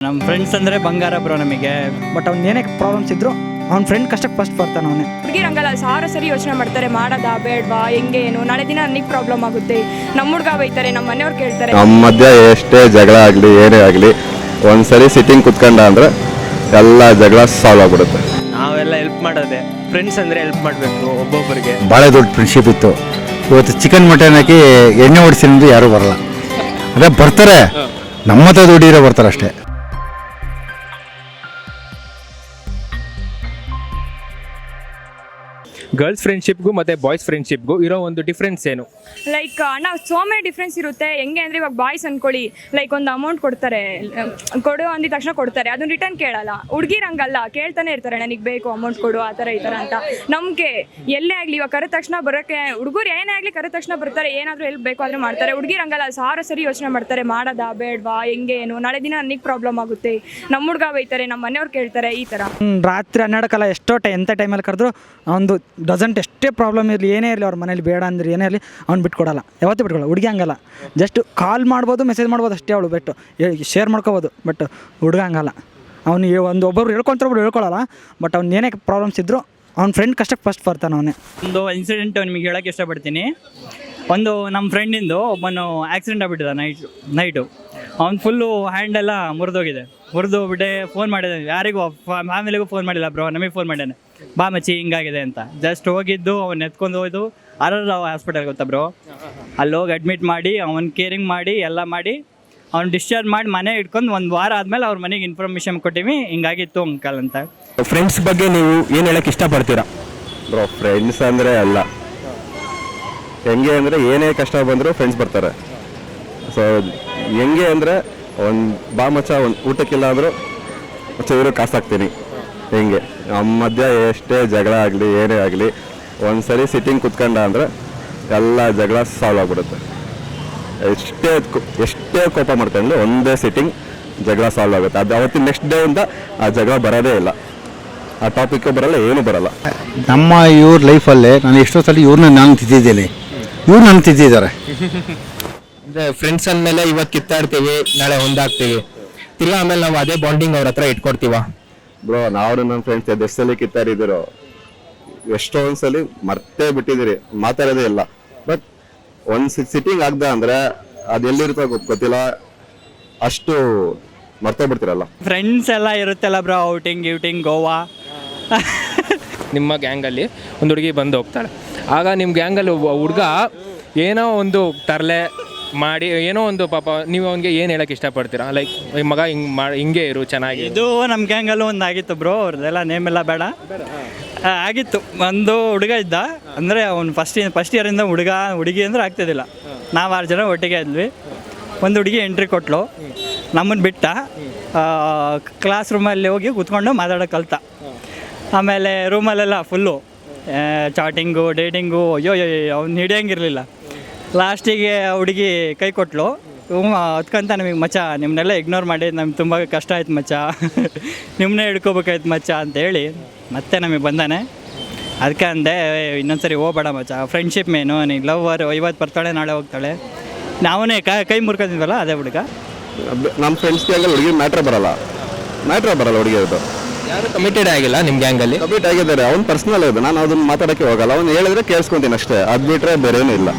ನಮ್ಮ ಫ್ರೆಂಡ್ಸ್ ಅಂದರೆ ಬಂಗಾರ ಬ್ರೋ ನಮಗೆ. ಬಟ್ ಅವ್ನು ಏನೇ ಪ್ರಾಬ್ಲಮ್ಸ್ ಇದ್ರು ಅವ್ನ ಫ್ರೆಂಡ್ ಕಷ್ಟಕ್ಕೆ ಫಸ್ಟ್ ಬರ್ತಾನೆ ಅವನೇ. ಹುಡುಗಿರಂಗಲ್ಲ ಸಾವಿರ ಸರಿ ಯೋಚನೆ ಮಾಡ್ತಾರೆ, ಮಾಡೋದಾ ಬೇಡವಾ, ಹೆಂಗೆ ಏನು, ನಾಳೆ ದಿನ ನನಗೆ ಪ್ರಾಬ್ಲಮ್ ಆಗುತ್ತೆ, ನಮ್ಮ ಹುಡುಗ ಬೈತಾರೆ, ನಮ್ಮ ಮನೆಯವ್ರು ಕೇಳ್ತಾರೆ. ನಮ್ಮ ಮಧ್ಯ ಎಷ್ಟೇ ಜಗಳ ಆಗಲಿ ಏನೇ ಆಗಲಿ ಒಂದ್ಸರಿ ಸಿಟ್ಟಿಂಗ್ ಕುತ್ಕೊಂಡ ಅಂದರೆ ಎಲ್ಲ ಜಗಳ ಸಾಲ್ವ್ ಆಗ್ಬಿಡುತ್ತೆ. ನಾವೆಲ್ಲ ಹೆಲ್ಪ್ ಮಾಡೋದೆ, ಫ್ರೆಂಡ್ಸ್ ಅಂದರೆ ಹೆಲ್ಪ್ ಮಾಡಬೇಕು ಒಬ್ಬೊಬ್ಬರಿಗೆ. ಭಾಳ ದೊಡ್ಡ ಫ್ರೆಂಡ್ಶಿಪ್ ಇತ್ತು. ಇವತ್ತು ಚಿಕನ್ ಮಟನ್ ಹಾಕಿ ಎಣ್ಣೆ ಹೊಡಿಸಿದ್ರೆ ಯಾರೂ ಬರಲ್ಲ. ಅದೇ ಬರ್ತಾರೆ, ನಮ್ಮ ಹತ್ರ ದುಡ್ಡಿರೋ ಬರ್ತಾರೆ ಅಷ್ಟೇ. ಗರ್ಲ್ಸ್ ಫ್ರೆಂಡ್ಶಿಪ್ಗೂ ಮತ್ತು ಬಾಯ್ಸ್ ಫ್ರೆಂಡ್ಶಿಪ್ಗೂ ಇರೋ ಒಂದು ಡಿಫ್ರೆನ್ಸ್ ಏನು? ಲೈಕ್ ನಾವು ಸೋ ಮೆನಿ ಡಿಫ್ರೆನ್ಸ್ ಇರುತ್ತೆ. ಹೆಂಗೆ ಅಂದರೆ ಇವಾಗ ಬಾಯ್ಸ್ ಅಂದ್ಕೊಳ್ಳಿ, ಲೈಕ್ ಒಂದು ಅಮೌಂಟ್ ಕೊಡ್ತಾರೆ, ಕೊಡು ಅಂದಿದ ತಕ್ಷಣ ಕೊಡ್ತಾರೆ, ಅದನ್ನ ರಿಟರ್ನ್ ಕೇಳಲ್ಲ. ಹುಡುಗಿರಂಗಲ್ಲ, ಕೇಳ್ತಾನೆ ಇರ್ತಾರೆ, ನನಗೆ ಬೇಕು ಅಮೌಂಟ್ ಕೊಡು, ಆ ಥರ ಈ ಥರ ಅಂತ. ನಮಗೆ ಎಲ್ಲೇ ಆಗಲಿ ಇವಾಗ ಕರೆದ ತಕ್ಷಣ ಬರೋಕ್ಕೆ, ಹುಡುಗರು ಏನೇ ಆಗಲಿ ಕರೆದ ತಕ್ಷಣ ಬರ್ತಾರೆ, ಏನಾದರೂ ಹೆಲ್ಪ್ ಬೇಕು ಆದರೆ ಮಾಡ್ತಾರೆ. ಹುಡುಗಿರಂಗಲ್ಲ ಸಾವಿರ ಸರಿ ಯೋಚನೆ ಮಾಡ್ತಾರೆ, ಮಾಡೋದಾ ಬೇಡವಾ, ಹೆಂಗೆ ಏನು, ನಾಳೆ ದಿನ ನನಗೆ ಪ್ರಾಬ್ಲಮ್ ಆಗುತ್ತೆ, ನಮ್ಮ ಹುಡುಗ ಬೈತಾರೆ, ನಮ್ಮ ಮನೆಯವ್ರು ಕೇಳ್ತಾರೆ, ಈ ಥರ. ರಾತ್ರಿ 12 ಎಷ್ಟೋ ಎಂಥ ಟೈಮಲ್ಲಿ ಕರೆದ್ರು ಒಂದು ಡಜಂಟ್ ಎಷ್ಟೇ ಪ್ರಾಬ್ಲಮ್ ಇರಲಿ ಏನೇ ಇರಲಿ ಅವ್ರ ಮನೇಲಿ ಬೇಡ ಅಂದ್ರೆ ಏನೇ ಇರಲಿ ಅವ್ನು ಬಿಟ್ಕೊಡಲ್ಲ, ಯಾವತ್ತೂ ಬಿಟ್ಕೊಡಲ್ಲ. ಹುಡುಗಿ ಹಂಗಲ್ಲ, ಜಸ್ಟ್ ಕಾಲ್ ಮಾಡ್ಬೋದು, ಮೆಸೇಜ್ ಮಾಡ್ಬೋದು ಅಷ್ಟೇ, ಅವಳು ಬಿಟ್ಟು ಶೇರ್ ಮಾಡ್ಕೋಬೋದು. ಬಟ್ ಹುಡುಗ ಹಂಗಲ್ಲ, ಅವ್ನು ಒಬ್ಬೊಬ್ರು ಹೇಳ್ಕೊಳ್ತಾರೊಬ್ರು ಹೇಳ್ಕೊಳ್ಳಲ್ಲ. ಬಟ್ ಅವ್ನು ಏನೇ ಪ್ರಾಬ್ಲಮ್ಸ್ ಇದ್ರು ಅವ್ನ ಫ್ರೆಂಡ್ ಕಷ್ಟಕ್ಕೆ ಫಸ್ಟ್ ಬರ್ತಾನೆ ಅವನೇ. ಒಂದು ಇನ್ಸಿಡೆಂಟ್ ನಿಮಗೆ ಹೇಳೋಕ್ಕೆ ಇಷ್ಟಪಡ್ತೀನಿ. ಒಂದು ನಮ್ಮ ಫ್ರೆಂಡಿಂದು ಒಬ್ಬನು ಆಕ್ಸಿಡೆಂಟ್ ಆಗಿಬಿಟ್ಟಿದೆ ನೈಟು. ಅವ್ನು ಫುಲ್ಲು ಹ್ಯಾಂಡೆಲ್ಲ ಮುರಿದೋಗಿದೆ. ಮುರಿದೋಗ್ಬಿಟ್ಟೆ ಫೋನ್ ಮಾಡಿದೆ, ಯಾರಿಗೂ ಫ್ಯಾಮಿಲಿಗೂ ಫೋನ್ ಮಾಡಿಲ್ಲ ಬ್ರೋ, ನಮಗೆ ಫೋನ್ ಮಾಡ್ಯಾನೆ, ಬಾ ಮಚ್ಚಿ ಹಿಂಗಾಗಿದೆ ಅಂತ. ಜಸ್ಟ್ ಹೋಗಿದ್ದು ಅವ್ನು ಎತ್ಕೊಂಡು ಹೋಯ್ದು RR ಹಾಸ್ಪಿಟಲ್ ಗೊತ್ತಾ ಬ್ರೋ, ಅಲ್ಲಿ ಹೋಗಿ ಅಡ್ಮಿಟ್ ಮಾಡಿ ಅವ್ನು ಕೇರಿಂಗ್ ಮಾಡಿ ಎಲ್ಲ ಮಾಡಿ ಅವ್ನು ಡಿಸ್ಚಾರ್ಜ್ ಮಾಡಿ ಮನೆ ಇಟ್ಕೊಂಡು 1 ವಾರ ಆದಮೇಲೆ ಅವ್ರ ಮನೆಗೆ ಇನ್ಫಾರ್ಮೇಷನ್ ಕೊಟ್ಟಿವಿ, ಹಿಂಗಾಗಿತ್ತು ಅಂಕಲ್ ಅಂತ. ಫ್ರೆಂಡ್ಸ್ ಬಗ್ಗೆ ನೀವು ಏನು ಹೇಳಕ್ಕೆ ಇಷ್ಟಪಡ್ತೀರಾ? ಬ್ರೋ ಫ್ರೆಂಡ್ಸ್ ಅಂದರೆ ಅಲ್ಲ, ಹೆಂಗೆ ಅಂದರೆ ಏನೇ ಕಷ್ಟ ಬಂದರೂ ಫ್ರೆಂಡ್ಸ್ ಬರ್ತಾರೆ. ಸೊ ಹೆಂಗೆ ಅಂದರೆ ಒಂದು ಬಾ ಮಚ್ಚ ಒಂದು ಊಟಕ್ಕಿಲ್ಲ ಅಂದರೂ ಮಚ್ಚ ಇವರು ಕಾಸಾಕ್ತೀನಿ. ಹೆಂಗೆ ನಮ್ಮ ಮಧ್ಯ ಎಷ್ಟೇ ಜಗಳ ಆಗಲಿ ಏನೇ ಆಗಲಿ ಒಂದ್ಸರಿ ಸಿಟ್ಟಿಂಗ್ ಕುತ್ಕೊಂಡ ಅಂದರೆ ಎಲ್ಲ ಜಗಳ ಸಾಲ್ವ್ ಆಗ್ಬಿಡುತ್ತೆ. ಎಷ್ಟೇ ಕೋಪ ಮಾಡ್ಕೊಂಡ್ರೆ ಒಂದೇ ಸಿಟ್ಟಿಂಗ್ ಜಗಳ ಸಾಲ್ವ್ ಆಗುತ್ತೆ. ಅದು ಅವತ್ತಿನ ನೆಕ್ಸ್ಟ್ ಡೇ ಇಂದ ಆ ಜಗಳ ಬರೋದೇ ಇಲ್ಲ, ಆ ಟಾಪಿಕ್ಕು ಬರಲ್ಲ, ಏನೂ ಬರಲ್ಲ. ನಮ್ಮ ಇವ್ರ ಲೈಫಲ್ಲೇ ನಾನು ಎಷ್ಟೋ ಸಲ ಇವ್ರನ್ನ ನಾನು ತಿದ್ದಿದ್ದೇನೆ, ಇವ್ರು ನಾನು ತಿದ್ದಿದ್ದಾರೆ. ಅಂದರೆ ಫ್ರೆಂಡ್ಸ್ ಅಂದಮೇಲೆ ಇವತ್ತು ಕಿತ್ತಾಡ್ತೀವಿ, ನಾಳೆ ಹೊಂದಾಗ್ತೀವಿ, ತಿರ್ಗಾ ಆಮೇಲೆ ನಾವು ಅದೇ ಬಾಂಡಿಂಗ್ ಅವ್ರ ಹತ್ರ ಇಟ್ಕೊಡ್ತೀವ. ಬ್ರೋ ನಾವು ನಮ್ಮ ಫ್ರೆಂಡ್ಸ್ ಎಷ್ಟು ಸಲ ಕಿತ್ತಾಡಿದಿರೋ, ಎಷ್ಟೊಂದು ಸಲ ಮರ್ತೇ ಬಿಟ್ಟಿದ್ದೀರಿ, ಮಾತಾಡೋದೇ ಇಲ್ಲ. ಬಟ್ ಒಂದು ಸಿಟ್ಟಿಂಗ್ ಆಗ್ದ ಅಂದರೆ ಅದು ಎಲ್ಲಿರುತ್ತೋ ಗೊತ್ತಿಲ್ಲ, ಅಷ್ಟು ಮರ್ತೇ ಬಿಡ್ತಿರಲ್ಲ. ಫ್ರೆಂಡ್ಸ್ ಎಲ್ಲ ಇರುತ್ತಲ್ಲ ಬ್ರೋ, ಔಟಿಂಗ್ ಗೋವಾ. ನಿಮ್ಮ ಗ್ಯಾಂಗಲ್ಲಿ ಒಂದು ಹುಡುಗಿ ಬಂದು ಹೋಗ್ತಾಳೆ, ಆಗ ನಿಮ್ಮ ಗ್ಯಾಂಗಲ್ಲಿ ಒಬ್ಬ ಹುಡುಗ ಏನೋ ಒಂದು ತರಲೆ ಮಾಡಿ ಏನೋ ಒಂದು ಪಾಪ, ನೀವು ಅವನಿಗೆ ಏನು ಹೇಳಕ್ಕೆ ಇಷ್ಟಪಡ್ತೀರಾ? ಲೈಕ್ ಮಗ ಹಿಂಗೆ ಇರು ಚೆನ್ನಾಗಿ. ಇದು ನಮ್ಮ ಗ್ಯಾಂಗಲ್ಲೂ ಒಂದು ಆಗಿತ್ತು ಬ್ರೋ, ಅವ್ರದ್ದೆಲ್ಲ ನೇಮ್ ಎಲ್ಲ ಬೇಡ, ಆಗಿತ್ತು. ಒಂದು ಹುಡುಗ ಇದ್ದ, ಅಂದರೆ ಅವ್ನು ಫಸ್ಟ್ ಇಯರಿಂದ ಹುಡುಗಿ ಅಂದ್ರೆ ಆಗ್ತಿದ್ದಿಲ್ಲ. ನಾವು 6 ಜನ ಒಟ್ಟಿಗೆ ಇದ್ವಿ. ಒಂದು ಹುಡುಗಿ ಎಂಟ್ರಿ ಕೊಟ್ಲು, ನಮ್ಮನ್ನು ಬಿಟ್ಟ, ಕ್ಲಾಸ್ ರೂಮಲ್ಲಿ ಹೋಗಿ ಕೂತ್ಕೊಂಡು ಮಾತಾಡೋಕೆ ಕಲ್ತ. ಆಮೇಲೆ ರೂಮಲ್ಲೆಲ್ಲ ಫುಲ್ಲು ಚಾಟಿಂಗು ಡೇಟಿಂಗು, ಅಯ್ಯೋ ಅವ್ನು ಹಿಡಿಯೋಂಗಿರಲಿಲ್ಲ. ಲಾಸ್ಟಿಗೆ ಹುಡುಗಿ ಕೈ ಕೊಟ್ಲು, ಅದಕ್ಕಂತ ನಮಗೆ ಮಚ್ಚ ನಿಮ್ಮನ್ನೆಲ್ಲ ಇಗ್ನೋರ್ ಮಾಡಿ ನಮ್ಗೆ ತುಂಬ ಕಷ್ಟ ಆಯ್ತು ಮಚ್ಚ, ನಿಮ್ಮನ್ನೇ ಹಿಡ್ಕೋಬೇಕಾಯ್ತು ಮಚ್ಚ ಅಂತೇಳಿ ಮತ್ತೆ ನಮಗೆ ಬಂದಾನೆ. ಅದಕ್ಕೆ ಅಂದೆ ಇನ್ನೊಂದ್ಸರಿ ಹೋಗ್ಬೇಡ ಮಚ್ಚ, ಫ್ರೆಂಡ್ಶಿಪ್ ಮೇನು, ನೀನು ಲವ್ವರ್, ಇವತ್ತು ಬರ್ತಾಳೆ ನಾಳೆ ಹೋಗ್ತಾಳೆ. ನಾವೇ ಕೈ ಮುರ್ಕೊಂಡಿದ್ವಲ್ಲ ಅದೇ ಹುಡುಗ. ನಮ್ಮ ಫ್ರೆಂಡ್ಸ್ ಗ್ಯಾಂಗಲ್ಲಿ ಹುಡುಗಿ ಮ್ಯಾಟ್ರ್ ಬರಲ್ಲ ಹುಡುಗಿ. ಅದು ಯಾರು ಕಮಿಟೆಡ್ ಆಗಿಲ್ಲ ನಿಮ್ಮ ಗ್ಯಾಂಗಲ್ಲಿ? ಕಮಿಟ್ ಆಗಿದ್ದಾರೆ, ಅವ್ನು ಪರ್ಸ್ನಲ್ ಇದೆ, ನಾನು ಅದನ್ನು ಮಾತಾಡೋಕ್ಕೆ ಹೋಗಲ್ಲ. ಅವ್ನು ಹೇಳಿದ್ರೆ ಕೇಳಿಸ್ಕೊತೀನಿ ಅಷ್ಟೇ, ಅದು ಬಿಟ್ಟರೆ ಬೇರೆ ಏನೂ ಇಲ್ಲ.